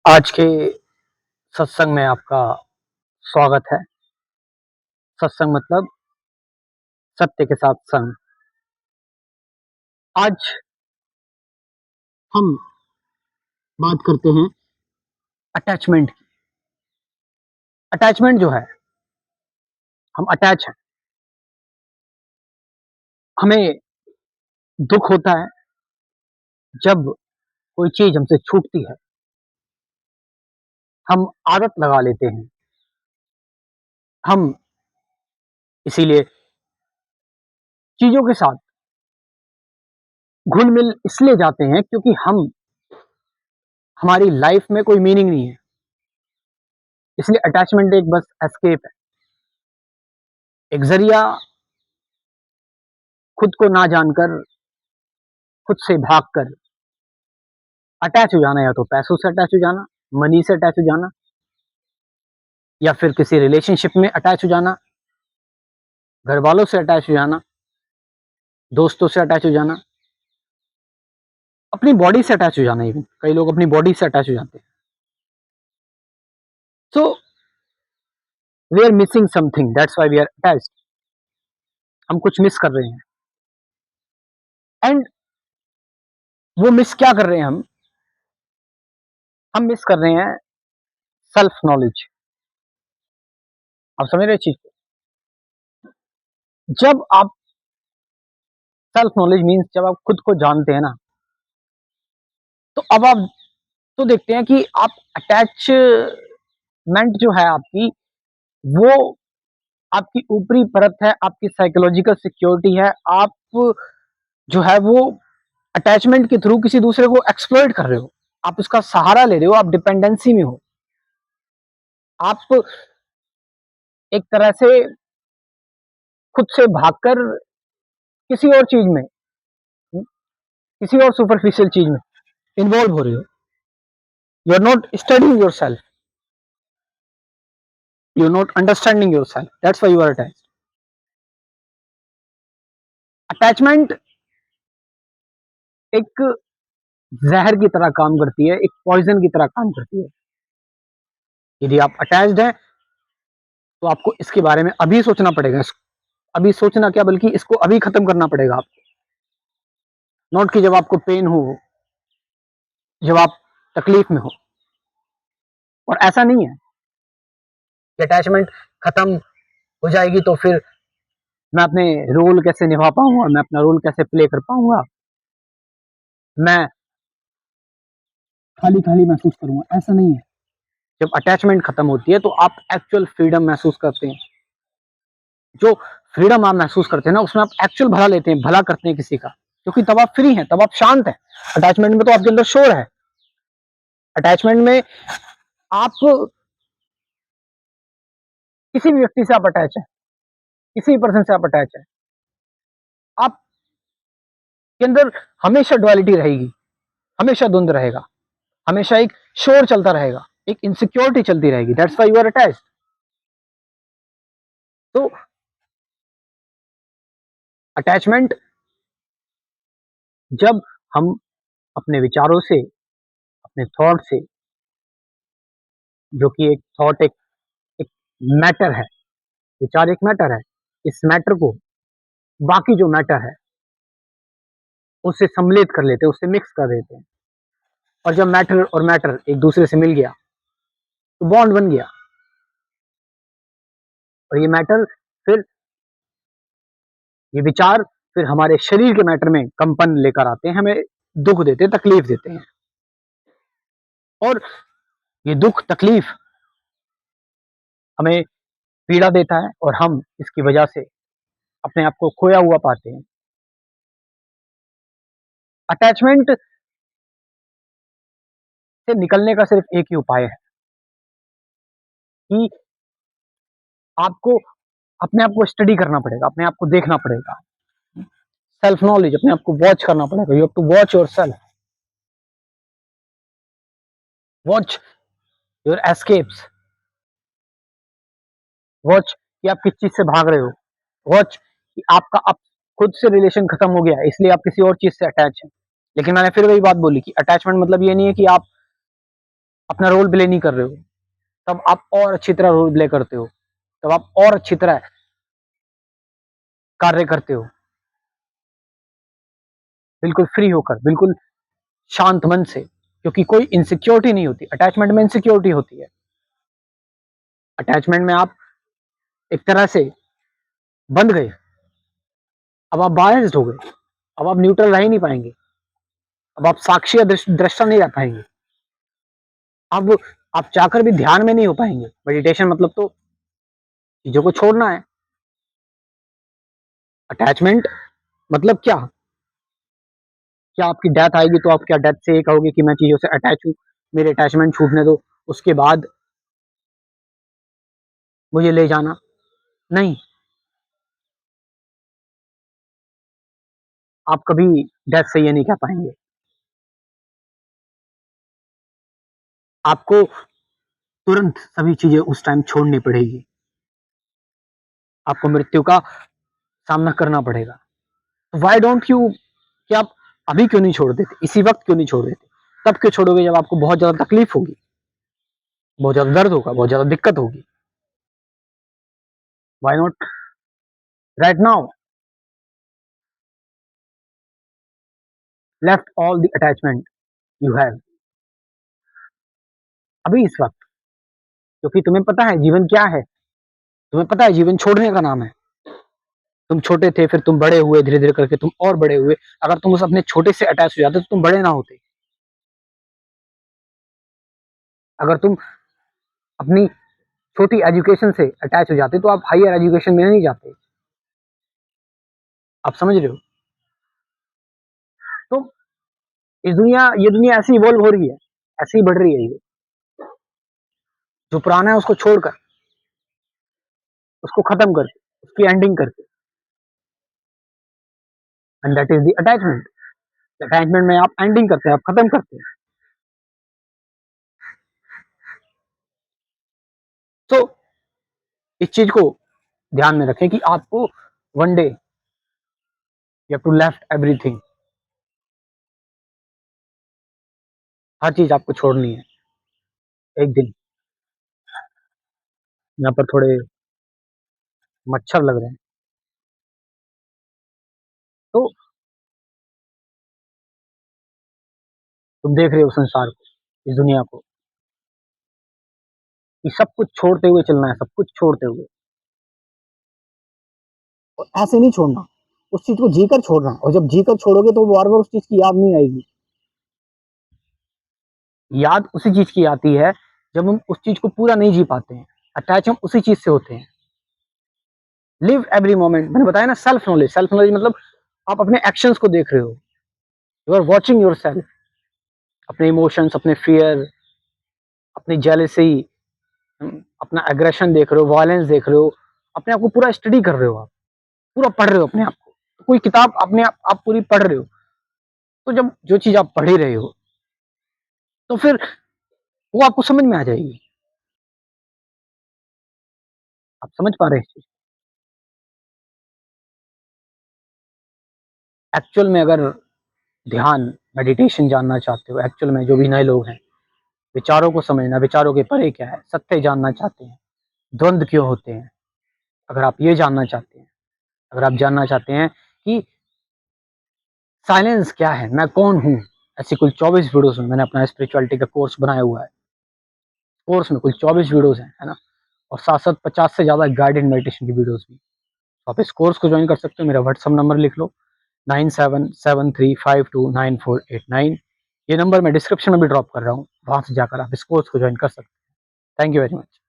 आज के सत्संग में आपका स्वागत है। सत्संग मतलब सत्य के साथ संग। आज हम बात करते हैं अटैचमेंट की। अटैचमेंट जो है, हम अटैच हैं। हमें दुख होता है जब कोई चीज हमसे छूटती है। हम आदत लगा लेते हैं। हम इसीलिए चीजों के साथ घुल मिल इसलिए जाते हैं क्योंकि हमारी लाइफ में कोई मीनिंग नहीं है। इसलिए अटैचमेंट एक बस एस्केप है, एक जरिया खुद को ना जानकर, खुद से भागकर अटैच हो जाना। या तो पैसों से अटैच हो जाना, मनी से अटैच हो जाना, या फिर किसी रिलेशनशिप में अटैच हो जाना, घर वालों से अटैच हो जाना, दोस्तों से अटैच हो जाना, अपनी बॉडी से अटैच हो जाना। इवन कई लोग अपनी बॉडी से अटैच हो जाते हैं। So we are missing something, that's why we are attached. हम कुछ मिस कर रहे हैं। एंड वो मिस क्या कर रहे हैं? हम मिस कर रहे हैं सेल्फ नॉलेज। आप समझ रहे चीज को? जब आप सेल्फ नॉलेज मीन्स जब आप खुद को जानते हैं ना, तो अब आप तो देखते हैं कि आप अटैचमेंट जो है आपकी, वो आपकी ऊपरी परत है, आपकी साइकोलॉजिकल सिक्योरिटी है। आप जो है वो अटैचमेंट के थ्रू किसी दूसरे को एक्सप्लॉइट कर रहे हो। आप उसका सहारा ले रहे हो, आप डिपेंडेंसी में हो। आप एक तरह से खुद से भागकर किसी और चीज में, किसी और सुपरफिशियल चीज में इन्वॉल्व हो रहे हो। You are not studying yourself, you are not understanding yourself, that's why you are attached. Attachment एक जहर की तरह काम करती है, एक पॉइजन की तरह काम करती है। यदि आप अटैच्ड हैं तो आपको इसके बारे में अभी सोचना पड़ेगा। अभी सोचना क्या, बल्कि इसको अभी खत्म करना पड़ेगा आपको। नोट कि जब आपको पेन हो, जब आप तकलीफ में हो। और ऐसा नहीं है कि अटैचमेंट खत्म हो जाएगी तो फिर मैं अपने रोल कैसे निभा पाऊंगा, मैं अपना रोल कैसे प्ले कर पाऊंगा, मैं खाली खाली महसूस करूंगा। ऐसा नहीं है। जब अटैचमेंट खत्म होती है तो आप एक्चुअल फ्रीडम महसूस करते हैं। जो फ्रीडम आप महसूस करते हैं ना, उसमें आप एक्चुअल भला लेते हैं, भला करते हैं किसी का, क्योंकि तब आप फ्री हैं, तब आप शांत हैं। अटैचमेंट में तो आपके अंदर शोर है। अटैचमेंट में आप किसी भी व्यक्ति से आप अटैच है, किसी भी पर्सन से आप अटैच है, आपके अंदर हमेशा डुअलिटी रहेगी, हमेशा द्वंद रहेगा, हमेशा एक शोर चलता रहेगा, एक इनसिक्योरिटी चलती रहेगी। That's why you are attached. तो अटैचमेंट, जब हम अपने विचारों से, अपने थॉट से, जो कि एक थॉट एक मैटर है, विचार एक मैटर है, इस मैटर को बाकी जो मैटर है उससे सम्मिलित कर लेते हैं, उससे मिक्स कर देते हैं। और जब मैटर और मैटर एक दूसरे से मिल गया तो बॉन्ड बन गया। और ये मैटर, फिर ये विचार फिर हमारे शरीर के मैटर में कंपन लेकर आते हैं, हमें दुख देते हैं, तकलीफ देते हैं। और ये दुख तकलीफ हमें पीड़ा देता है और हम इसकी वजह से अपने आप को खोया हुआ पाते हैं। अटैचमेंट से निकलने का सिर्फ एक ही उपाय है कि आपको अपने आप को स्टडी करना पड़ेगा, अपने आप को देखना पड़ेगा। सेल्फ नॉलेज, अपने आप को वॉच करना पड़ेगा। You have to watch yourself, watch your escapes, watch कि आप किस चीज से भाग रहे हो, वॉच कि आपका अब खुद से रिलेशन खत्म हो गया इसलिए आप किसी और चीज से अटैच हैं। लेकिन मैंने फिर वही बात बोली कि अटैचमेंट मतलब ये नहीं है कि आप अपना रोल प्ले नहीं कर रहे हो, तब आप और अच्छी तरह रोल प्ले करते हो, तब आप और अच्छी तरह कार्य करते हो, बिल्कुल फ्री होकर, बिल्कुल शांत मन से, क्योंकि कोई इनसिक्योरिटी नहीं होती। अटैचमेंट में इनसिक्योरिटी होती है। अटैचमेंट में आप एक तरह से बंध गए, अब आप बायस्ड हो गए, अब आप न्यूट्रल रह ही नहीं पाएंगे, अब आप साक्षी या दृष्टा नहीं रह पाएंगे, अब आप चाहकर भी ध्यान में नहीं हो पाएंगे। मेडिटेशन मतलब तो चीजों को छोड़ना है। अटैचमेंट मतलब क्या? क्या आपकी डेथ आएगी तो आप क्या डेथ से ये कहोगे कि मैं चीजों से अटैच हूं, मेरे अटैचमेंट छूटने दो, उसके बाद मुझे ले जाना? नहीं, आप कभी डेथ से ये नहीं कह पाएंगे। आपको तुरंत सभी चीजें उस टाइम छोड़नी पड़ेगी, आपको मृत्यु का सामना करना पड़ेगा। व्हाई डोंट यू, कि आप अभी क्यों नहीं छोड़ देते, इसी वक्त क्यों नहीं छोड़ देते? तब क्यों छोड़ोगे जब आपको बहुत ज्यादा तकलीफ होगी, बहुत ज्यादा दर्द होगा, बहुत ज्यादा दिक्कत होगी। Why not right now? Left all the attachment you have, अभी इस वक्त, क्योंकि तुम्हें पता है जीवन क्या है, तुम्हें पता है जीवन छोड़ने का नाम है। तुम छोटे थे, फिर तुम बड़े हुए, धीरे धीरे करके तुम और बड़े हुए। अगर तुम उस अपने छोटे से अटैच हो जाते तो तुम बड़े ना होते। अगर तुम अपनी छोटी एजुकेशन से अटैच हो जाते तो आप हायर एजुकेशन में नहीं जाते। आप समझ रहे हो? तो ये दुनिया ऐसी इवॉल्व हो रही है, ऐसे ही बढ़ रही है ये। जो पुराना है उसको छोड़कर, उसको खत्म करके, उसकी एंडिंग करके, and that is the attachment. Attachment में आप एंडिंग करते हैं, आप खत्म करते हैं। तो इस चीज को ध्यान में रखें कि आपको one day you have to left everything. हर चीज आपको छोड़नी है एक दिन। यहाँ पर थोड़े मच्छर लग रहे हैं। तो तुम देख रहे हो संसार को, इस दुनिया को, कि सब कुछ छोड़ते हुए चलना है, सब कुछ छोड़ते हुए। और ऐसे नहीं छोड़ना, उस चीज को जीकर छोड़ना। और जब जीकर छोड़ोगे तो बार बार उस चीज की याद नहीं आएगी। याद उसी चीज की आती है जब हम उस चीज को पूरा नहीं जी पाते हैं। अटैच हम उसी चीज से होते हैं। लिव एवरी मोमेंट, मैंने बताया ना, सेल्फ नॉलेज। सेल्फ नॉलेज मतलब आप अपने एक्शंस को देख रहे हो, you are watching yourself, अपने इमोशंस, अपने फियर, अपनी जेलेसी, अपना एग्रेशन देख रहे हो, वायलेंस देख रहे हो, अपने आप को पूरा स्टडी कर रहे हो, आप पूरा पढ़ रहे हो अपने आप को। तो कोई किताब अपने आप पूरी पढ़ रहे हो, तो जब जो चीज आप पढ़ ही रहे हो तो फिर वो आपको समझ में आ जाएगी। आप समझ पा रहे हैं इस चीज? एक्चुअल में अगर ध्यान, मेडिटेशन जानना चाहते हो, एक्चुअल में जो भी नए लोग हैं, विचारों को समझना, विचारों के परे क्या है, सत्य जानना चाहते हैं, द्वंद्व क्यों होते हैं, अगर आप ये जानना चाहते हैं, अगर आप जानना चाहते हैं कि साइलेंस क्या है, मैं कौन हूँ, ऐसी कुल 24 वीडियोस में मैंने अपना स्पिरिचुअलिटी का कोर्स बनाया हुआ है। कोर्स में कुल 24 वीडियोस हैं, है ना, और साथ साथ 50 से ज्यादा गाइडेड मेडिटेशन की वीडियोस भी। तो आप इस कोर्स को ज्वाइन कर सकते हो। मेरा व्हाट्सअप नंबर लिख लो, 9773529489। ये नंबर मैं डिस्क्रिप्शन में भी ड्रॉप कर रहा हूँ, वहां से जाकर आप इस कोर्स को ज्वाइन कर सकते हैं। Thank you very much.